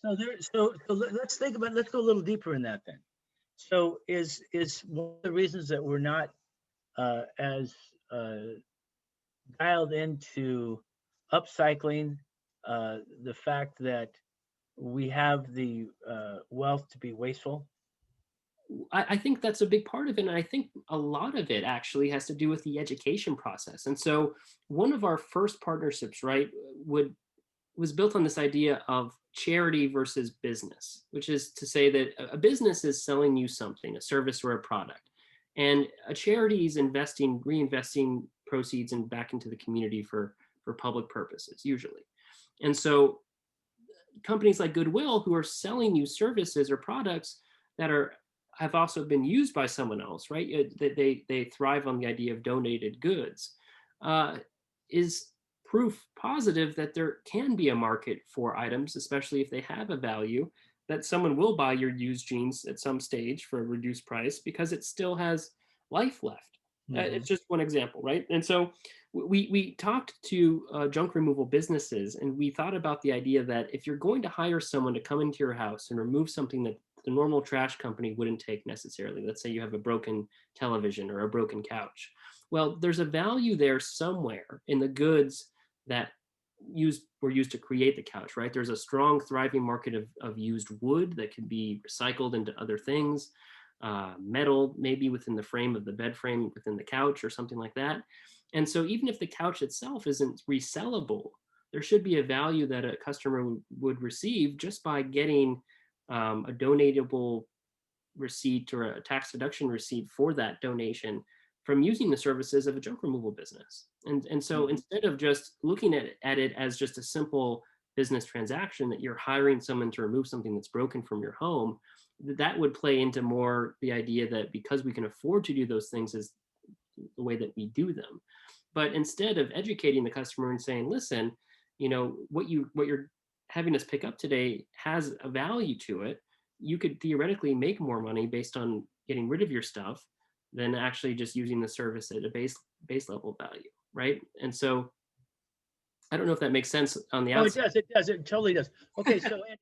Let's think about, let's go a little deeper in that then. So is one of the reasons that we're not as uh, dialed into upcycling the fact that we have the wealth to be wasteful? I think that's a big part of it. And I think a lot of it actually has to do with the education process. And so one of our first partnerships, right, would was built on this idea of charity versus business, which is to say that a business is selling you something, a service or a product. And a charity is investing, reinvesting proceeds and back into the community for public purposes, usually. And so companies like Goodwill who are selling you services or products that are have also been used by someone else, right? They thrive on the idea of donated goods, uh, is proof positive that there can be a market for items, especially if they have a value, that someone will buy your used jeans at some stage for a reduced price because it still has life left. Hmm. It's just one example, right? And so we talked to junk removal businesses, and we thought about the idea that if you're going to hire someone to come into your house and remove something that the normal trash company wouldn't take necessarily, let's say you have a broken television or a broken couch, well, there's a value there somewhere in the goods that were used to create the couch, right? There's a strong, thriving market of used wood that can be recycled into other things, metal, maybe within the frame of the bed frame, within the couch or something like that. And so even if the couch itself isn't resellable, there should be a value that a customer would receive just by getting a donatable receipt or a tax deduction receipt for that donation from using the services of a junk removal business. And so Hmm. instead of just looking at it as just a simple business transaction that you're hiring someone to remove something that's broken from your home, that would play into more the idea that because we can afford to do those things is the way that we do them. But instead of educating the customer and saying, listen, what you're having us pick up today has a value to it, you could theoretically make more money based on getting rid of your stuff than actually just using the service at a base level value, right? And so I don't know if that makes sense on the Oh, it outside. does. It does. It totally does. Okay, so Andrew,